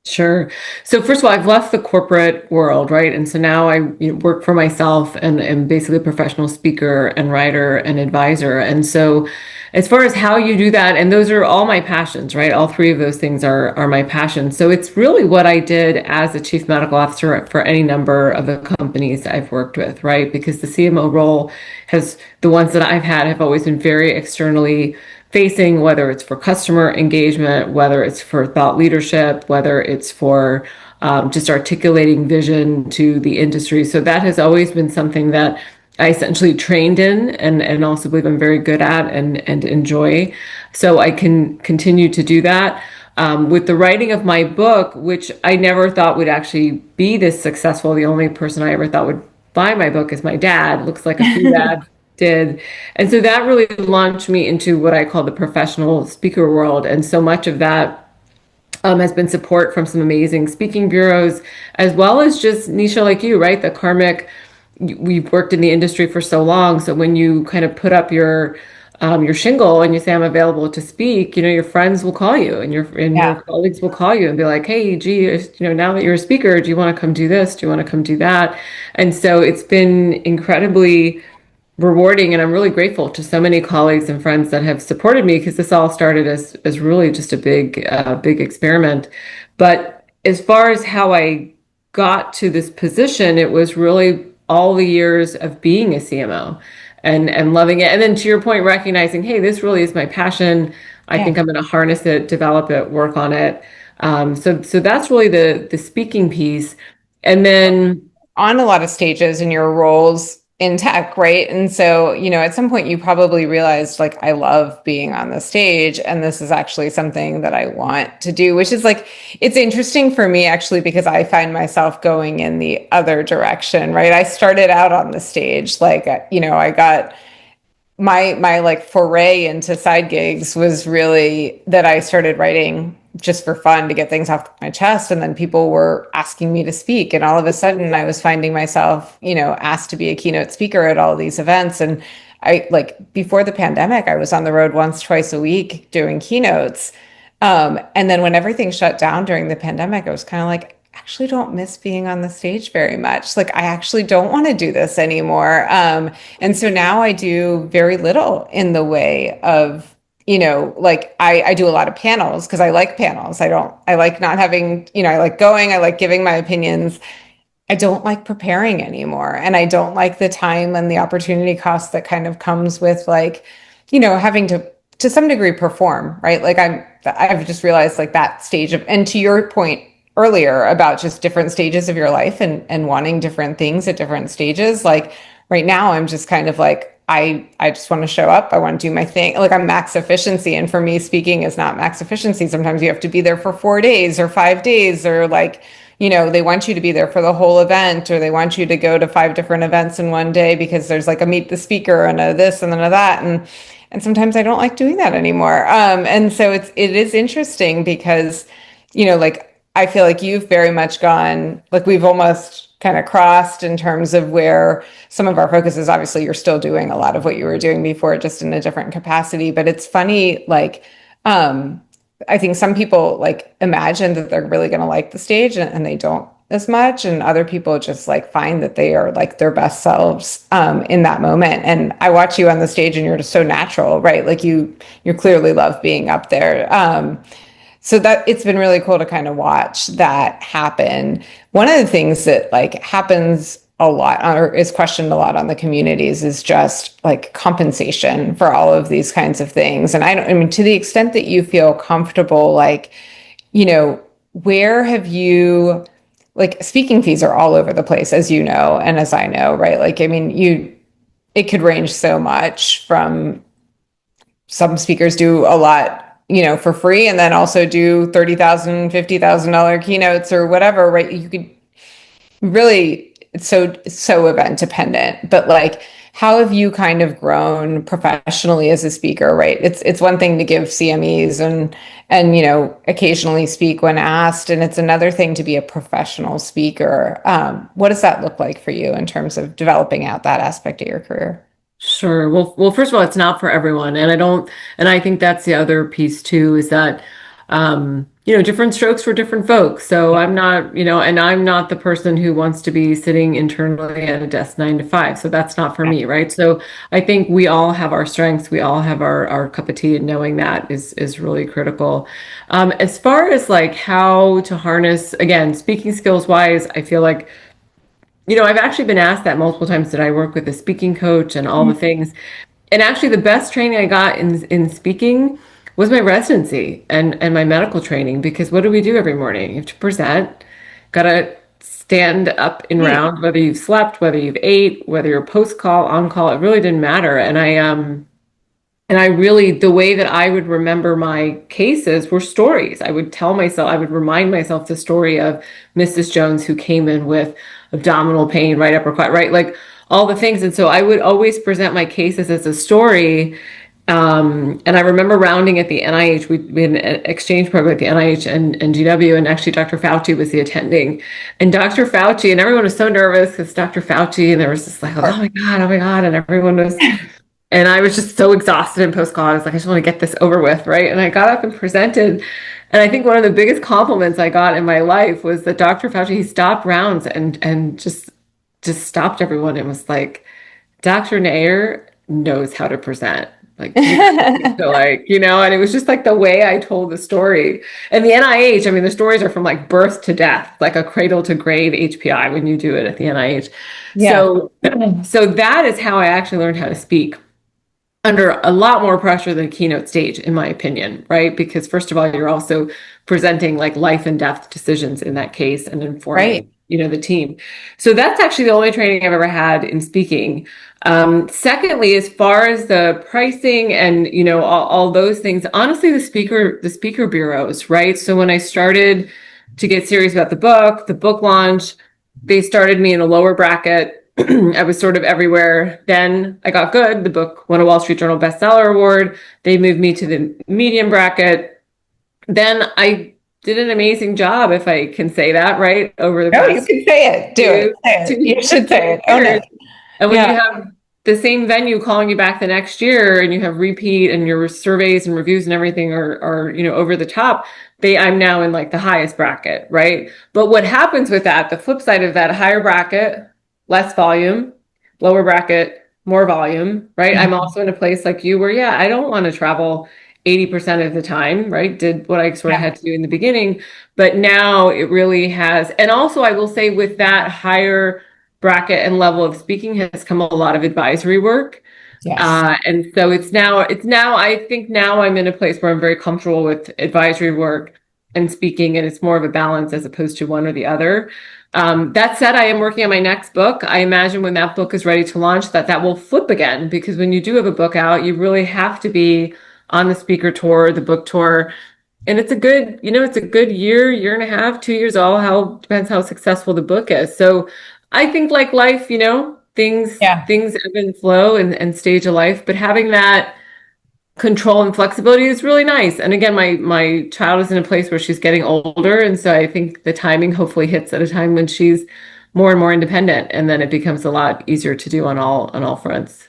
Sure. So first of all, I've left the corporate world, right? And so now I work for myself and am basically a professional speaker and writer and advisor. And so as far as how you do that, and those are all my passions, right? All three of those things are my passions. So it's really what I did as a chief medical officer for any number of the companies I've worked with, right? Because the CMO role the ones that I've had have always been very externally facing, whether it's for customer engagement, whether it's for thought leadership, whether it's for just articulating vision to the industry. So that has always been something that I essentially trained in and also believe I'm very good at and enjoy. So I can continue to do that. With the writing of my book, which I never thought would actually be this successful, the only person I ever thought would buy my book is my dad. Looks like a few dads did. And so that really launched me into what I call the professional speaker world. And so much of that has been support from some amazing speaking bureaus, as well as just Nisha like you, right? The karmic, we've worked in the industry for so long. So when you kind of put up your shingle and you say I'm available to speak, your friends will call you and your Yeah. colleagues will call you and be like, hey, gee, now that you're a speaker, do you want to come do this? Do you want to come do that? And so it's been incredibly rewarding, and I'm really grateful to so many colleagues and friends that have supported me because this all started as really just a big experiment. But as far as how I got to this position, it was really all the years of being a CMO and loving it. And then to your point, recognizing, hey, this really is my passion. I Yeah. think I'm going to harness it, develop it, work on it. So that's really the speaking piece. And then On a lot of stages in your roles, in tech, right? And so, at some point you probably realized like I love being on the stage and this is actually something that I want to do, which is like it's interesting for me actually because I find myself going in the other direction, right? I started out on the stage like I got my like foray into side gigs was really that I started writing just for fun to get things off my chest. And then people were asking me to speak. And all of a sudden I was finding myself, asked to be a keynote speaker at all these events. And I like before the pandemic, I was on the road once, twice a week doing keynotes. And then when everything shut down during the pandemic, I was kind of like, actually don't miss being on the stage very much. Like, I actually don't want to do this anymore. And so now I do very little in the way of, like I do a lot of panels because I like panels. I like not having, I like going, I like giving my opinions. I don't like preparing anymore. And I don't like the time and the opportunity cost that kind of comes with like, having to some degree perform, right? Like I've just realized like that stage of, and to your point earlier about just different stages of your life and wanting different things at different stages. Like right now, I'm just kind of like, I just want to show up. I want to do my thing. Like I'm max efficiency. And for me, speaking is not max efficiency. Sometimes you have to be there for 4 days or 5 days or like, they want you to be there for the whole event or they want you to go to 5 different events in one day because there's like a meet the speaker and a this and then a that. And sometimes I don't like doing that anymore. And so it is interesting because, like I feel like you've very much gone, like we've almost kind of crossed in terms of where some of our focus is. Obviously, you're still doing a lot of what you were doing before, just in a different capacity. But it's funny, like, I think some people like imagine that they're really going to like the stage and they don't as much. And other people just like find that they are like their best selves in that moment. And I watch you on the stage and you're just so natural, right? Like you clearly love being up there. So that it's been really cool to kind of watch that happen. One of the things that like happens a lot or is questioned a lot on the communities is just like compensation for all of these kinds of things. And I mean, to the extent that you feel comfortable, like, where have you, like speaking fees are all over the place, as you know, and as I know, right? Like, I mean, it could range so much from some speakers do a lot, for free and then also do $30,000, $50,000 keynotes or whatever, right? You could really, it's so event dependent, but like, how have you kind of grown professionally as a speaker, right? It's one thing to give CMEs and occasionally speak when asked, and it's another thing to be a professional speaker. What does that look like for you in terms of developing out that aspect of your career? Sure. Well, first of all, it's not for everyone. And I think that's the other piece too, is that, different strokes for different folks. So I'm not, and I'm not the person who wants to be sitting internally at a desk 9 to 5. So that's not for me, right? So I think we all have our strengths. We all have our cup of tea, and knowing that is really critical. As far as like how to harness, again, speaking skills wise, I feel like I've actually been asked that multiple times. Did I work with a speaking coach and all the things? And actually, the best training I got in speaking was my residency and my medical training, because what do we do every morning? You have to present, gotta stand up in Right. round, whether you've slept, whether you've ate, whether you're post call, on call, it really didn't matter. And I really, the way that I would remember my cases were stories. I would tell myself, I would remind myself the story of Mrs. Jones who came in with abdominal pain, right uppercut, right? Like all the things. And so I would always present my cases as a story. And I remember rounding at the NIH, we had an exchange program at the NIH and GW, and actually Dr. Fauci was the attending. And Dr. Fauci, and everyone was so nervous because Dr. Fauci, and there was just like, oh my God. And everyone was, and I was just so exhausted in post call. I was like, I just want to get this over with, right? And I got up and presented. And I think one of the biggest compliments I got in my life was that Dr. Fauci, he stopped rounds and just stopped everyone and was like, Dr. Nayyar knows how to present. Like, you need to like, and it was just like the way I told the story. And the NIH, I mean, the stories are from like birth to death, like a cradle to grave HPI when you do it at the NIH. Yeah. So that is how I actually learned how to speak under a lot more pressure than a keynote stage, in my opinion, right? Because first of all, you're also presenting like life and death decisions in that case and Right. informing. the team. So that's actually the only training I've ever had in speaking. Secondly, as far as the pricing and all those things, honestly, the speaker bureaus, right? So when I started to get serious about the book launch, they started me in a lower bracket. I was sort of everywhere. Then I got good. The book won a Wall Street Journal bestseller award. They moved me to the medium bracket. Then I did an amazing job, if I can say that, right, over the No, you past can say it. Do it. two, Say it. two, You should say it. Own years. it. And when Yeah. you have the same venue calling you back the next year and you have repeat and your surveys and reviews and everything are over the top, I'm now in like the highest bracket, right? But what happens with that, the flip side of that, higher bracket, less volume, lower bracket, more volume, right? I'm Mhm. also in a place like you where, yeah, I don't want to travel 80% of the time, right? Did what I sort of Yeah. had to do in the beginning, but now it really has. And also, I will say with that higher bracket and level of speaking has come a lot of advisory work. Yes. And so I think now I'm in a place where I'm very comfortable with advisory work and speaking, and it's more of a balance as opposed to one or the other. That said, I am working on my next book. I imagine when that book is ready to launch, that will flip again, because when you do have a book out, you really have to be on the speaker tour, the book tour. And it's a good year and a half, 2 years, all how depends how successful the book is. So I think like life, things Yeah. things ebb and flow and stage of life, but having that control and flexibility is really nice. And again, my child is in a place where she's getting older, and so I think the timing hopefully hits at a time when she's more and more independent, and then it becomes a lot easier to do on all fronts.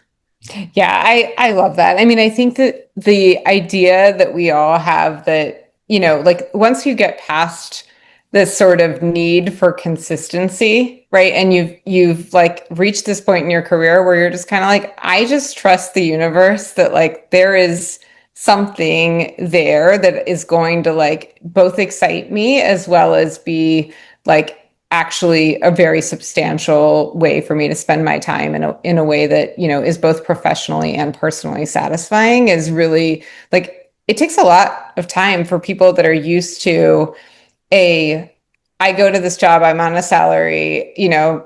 Yeah, I love that. I mean, I think that the idea that we all have that, like once you get past this sort of need for consistency, right? And you've like reached this point in your career where you're just kind of like, I just trust the universe that like there is something there that is going to like both excite me as well as be like actually a very substantial way for me to spend my time in a way that, is both professionally and personally satisfying is really like it takes a lot of time for people that are used to a I go to this job, I'm on a salary,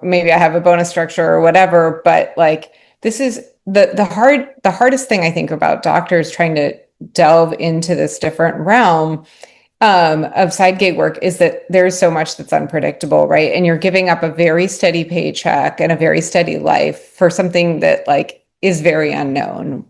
maybe I have a bonus structure or whatever, but like this is the hardest thing I think about doctors trying to delve into this different realm of side gig work is that there's so much that's unpredictable, right? And you're giving up a very steady paycheck and a very steady life for something that like is very unknown.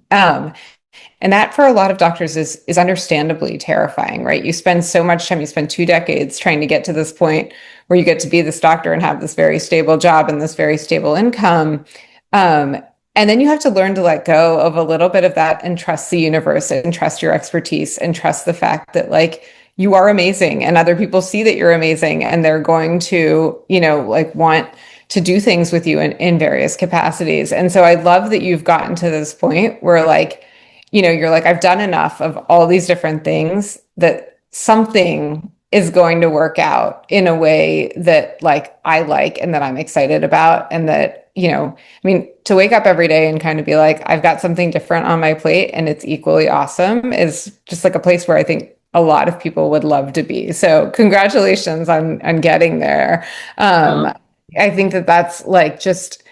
And that for a lot of doctors is understandably terrifying, right? You spend so much time, you spend 2 decades trying to get to this point where you get to be this doctor and have this very stable job and this very stable income. Um, and then you have to learn to let go of a little bit of that and trust the universe and trust your expertise and trust the fact that like you are amazing and other people see that you're amazing and they're going to, like want to do things with you in various capacities. And so I love that you've gotten to this point where like, you're like, I've done enough of all these different things that something is going to work out in a way that like I like and that I'm excited about. And that, I mean, to wake up every day and kind of be like, I've got something different on my plate and it's equally awesome is just like a place where I think a lot of people would love to be. So congratulations on getting there. Um, Um, I think that that's like just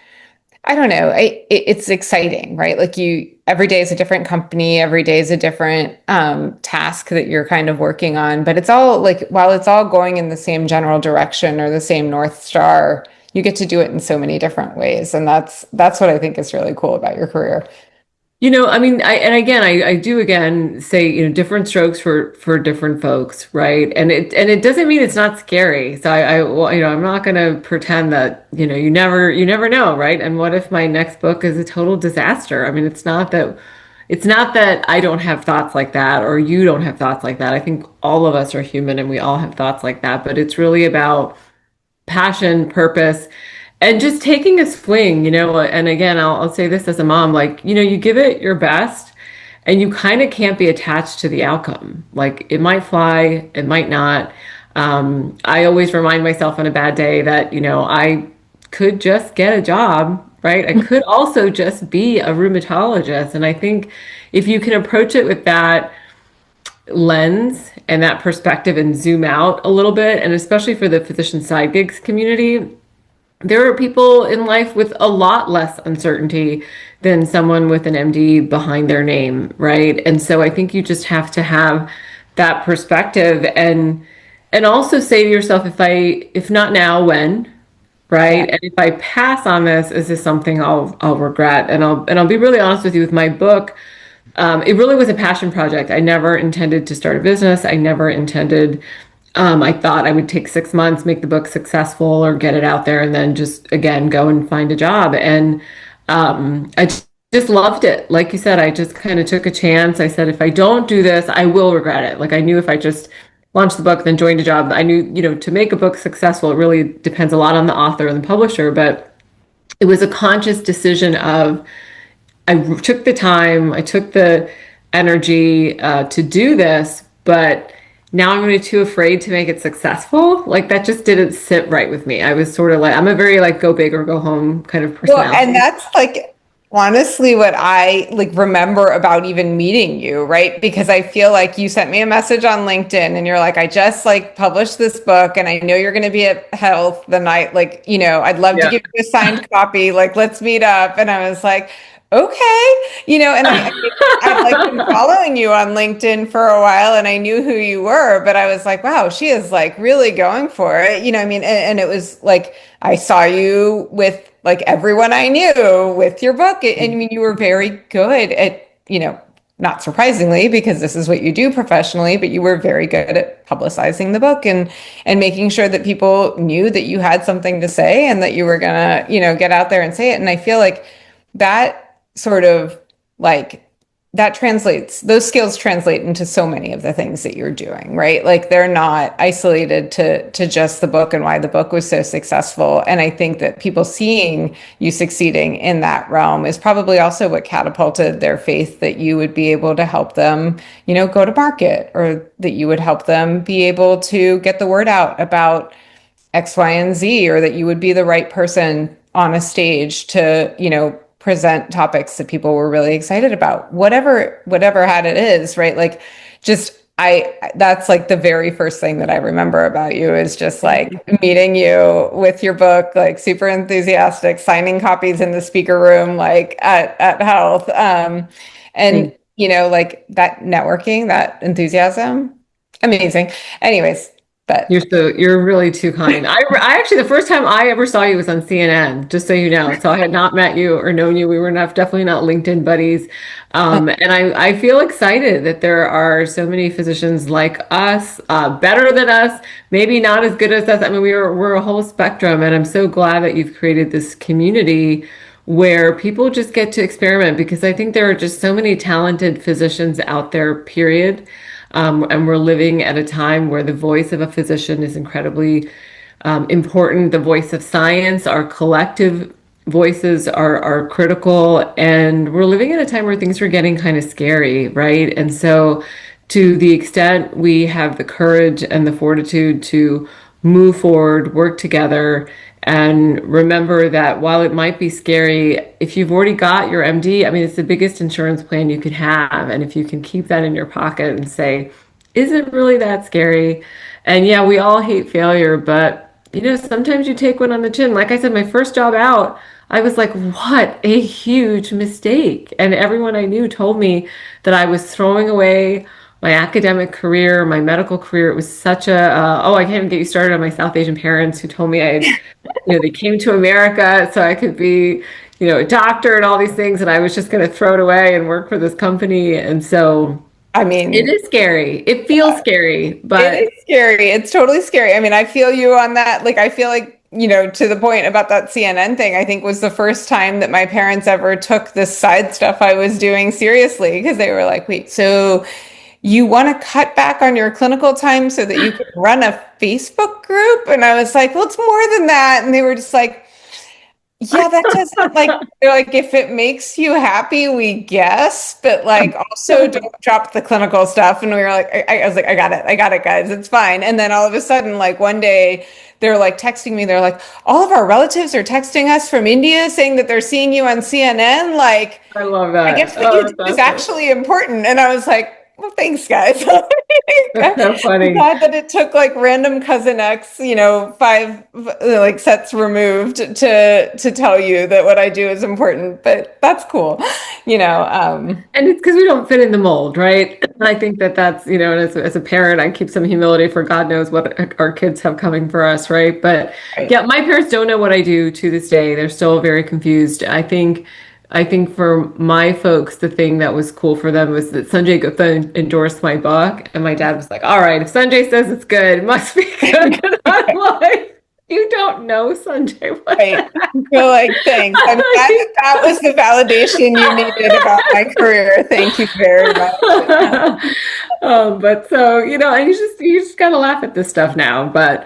I don't know. It's exciting, right? Like every day is a different company, every day is a different task that you're kind of working on. But it's all like, while it's all going in the same general direction or the same North Star, you get to do it in so many different ways. And that's what I think is really cool about your career. I mean, I do again say, different strokes for different folks, right? And it doesn't mean it's not scary. So well, I'm not going to pretend that, you never know, right? And what if my next book is a total disaster? I mean, it's not that I don't have thoughts like that or you don't have thoughts like that. I think all of us are human and we all have thoughts like that, but it's really about passion, purpose, and just taking a swing, and again, I'll say this as a mom, like, you give it your best and you kind of can't be attached to the outcome. Like it might fly, it might not. I always remind myself on a bad day that, I could just get a job, right? I could also just be a rheumatologist. And I think if you can approach it with that lens and that perspective and zoom out a little bit. And especially for the physician side gigs community, there are people in life with a lot less uncertainty than someone with an MD behind their name, right? And so I think you just have to have that perspective and also say to yourself, if not now, when? Yeah. Right? And if I pass on this, is this something I'll regret? And I'll be really honest with you with my book. It really was a passion project. I never intended to start a business. I never intended, I thought I would take 6 months, make the book successful or get it out there, and then just, again, go and find a job. And just loved it. Like you said, I just kind of took a chance. I said, if I don't do this, I will regret it. Like I knew if I just launched the book, then joined a job, I knew, to make a book successful, it really depends a lot on the author and the publisher. But it was a conscious decision of, I took the time, I took the energy to do this, but now I'm really too afraid to make it successful. Like that just didn't sit right with me. I was sort of like, I'm a very like go big or go home kind of Well, and personality. that's like honestly what I like remember about even meeting you, right? Because I feel like you sent me a message on LinkedIn and you're like, I just like published this book and I know you're going to be at Health the night. Like, I'd love to Yeah. give you a signed copy. Like, let's meet up. And I was like, okay, and I'd like been following you on LinkedIn for a while and I knew who you were, but I was like, wow, she is like really going for it. And it was like I saw you with like everyone I knew with your book. And I mean, you were very good at, not surprisingly, because this is what you do professionally, but you were very good at publicizing the book and making sure that people knew that you had something to say and that you were gonna, get out there and say it. And I feel like that sort of like those skills translate into so many of the things that you're doing, right? Like they're not isolated to just the book and why the book was so successful. And I think that people seeing you succeeding in that realm is probably also what catapulted their faith that you would be able to help them, go to market, or that you would help them be able to get the word out about X, Y, and Z, or that you would be the right person on a stage to, present topics that people were really excited about, whatever hat it is, right? Like just that's like the very first thing that I remember about you is just like meeting you with your book, like super enthusiastic, signing copies in the speaker room, like at Health. And like that networking, that enthusiasm, amazing. Anyways, but You're really too kind. I actually the first time I ever saw you was on CNN, just so you know. So I had not met you or known you. We were definitely not LinkedIn buddies. And I feel excited that there are so many physicians like us, better than us, maybe not as good as us. I mean, we're a whole spectrum, and I'm so glad that you've created this community where people just get to experiment because I think there are just so many talented physicians out there, period. And we're living at a time where the voice of a physician is incredibly important. The voice of science, our collective voices are critical. And we're living in a time where things are getting kind of scary, right? And so, to the extent we have the courage and the fortitude to move forward, work together, and remember that while it might be scary, if you've already got your MD, I mean, it's the biggest insurance plan you could have. And if you can keep that in your pocket and say, is it really that scary? And yeah, we all hate failure, but sometimes you take one on the chin. Like I said, my first job out, I was like, what a huge mistake. And everyone I knew told me that I was throwing away my academic career, my medical career. It was such a, I can't even get you started on my South Asian parents who told me they came to America so I could be, a doctor and all these things. And I was just going to throw it away and work for this company. And so I it mean, is scary. It feels scary, it but is scary. It's totally scary. I mean, I feel you on that. Like, I feel like, to the point about that CNN thing, I think was the first time that my parents ever took this side stuff I was doing seriously because they were like, wait, so you want to cut back on your clinical time so that you can run a Facebook group? And I was like, well, it's more than that. And they were just like, yeah, that doesn't like, they're like, if it makes you happy, we guess, but like also don't drop the clinical stuff. And we were like, I was like, I got it, guys, it's fine. And then all of a sudden, like one day they're like texting me, they're like, all of our relatives are texting us from India saying that they're seeing you on CNN. Like, I love I that. guess what you Oh, do that's is awesome. actually important. And I was like, well, thanks, guys. That's so I'm funny. glad that it took like random cousin X, five like sets removed to tell you that what I do is important, but that's cool. You know, And it's because we don't fit in the mold, right? I think that that's, and as a parent, I keep some humility for God knows what our kids have coming for us, right? But right. yeah, my parents don't know what I do to this day. They're still very confused. I think for my folks, the thing that was cool for them was that Sanjay Gupta endorsed my book, and my dad was like, "All right, if Sanjay says it's good, it must be good." And I'm like, "You don't know Sanjay, what Right. the heck?" Feel like, thanks. I'm glad that that was the validation you needed about my career. Thank you very much. But so, and you just gotta laugh at this stuff now. But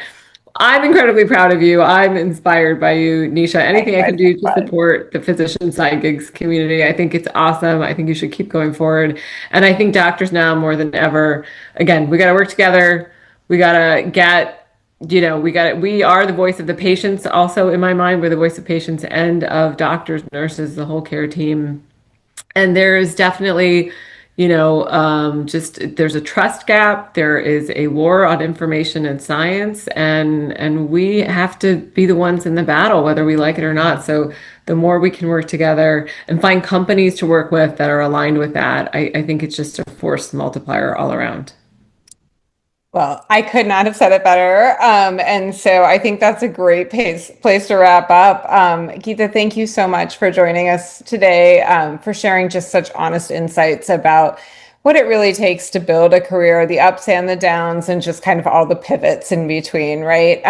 I'm incredibly proud of you. I'm inspired by you, Nisha. Anything I can do to Likewise. support the physician side gigs community, I think it's awesome. I think you should keep going forward. And I think doctors now more than ever, again, we gotta work together. We gotta get, we are the voice of the patients. Also, in my mind, we're the voice of patients and of doctors, nurses, the whole care team. And there is definitely, just there's a trust gap. There is a war on information and science, and we have to be the ones in the battle, whether we like it or not. So the more we can work together and find companies to work with that are aligned with that, I think it's just a force multiplier all around. Well, I could not have said it better. And so I think that's a great place to wrap up. Geeta, thank you so much for joining us today, for sharing just such honest insights about what it really takes to build a career, the ups and the downs, and just kind of all the pivots in between, right?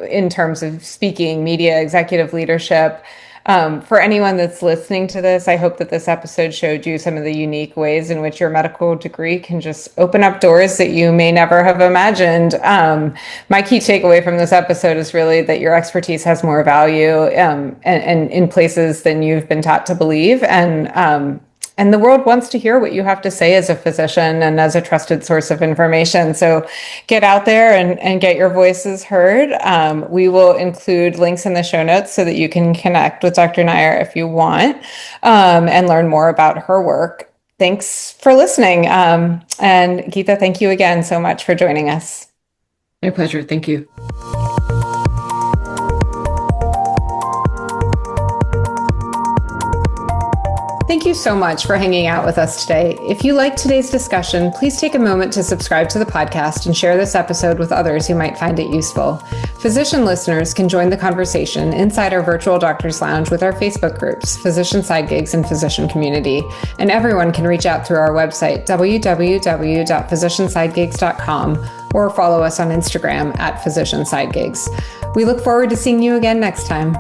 In terms of speaking, media, executive leadership. For anyone that's listening to this, I hope that this episode showed you some of the unique ways in which your medical degree can just open up doors that you may never have imagined. My key takeaway from this episode is really that your expertise has more value, and in places than you've been taught to believe. And the world wants to hear what you have to say as a physician and as a trusted source of information. So get out there and get your voices heard. We will include links in the show notes so that you can connect with Dr. Nayyar if you want, and learn more about her work. Thanks for listening. And Geeta, thank you again so much for joining us. My pleasure. Thank you. Thank you so much for hanging out with us today. If you liked today's discussion, please take a moment to subscribe to the podcast and share this episode with others who might find it useful. Physician listeners can join the conversation inside our virtual Doctors Lounge with our Facebook groups, Physician Side Gigs and Physician Community. And everyone can reach out through our website, www.physiciansidegigs.com, or follow us on Instagram @PhysicianSideGigs. We look forward to seeing you again next time.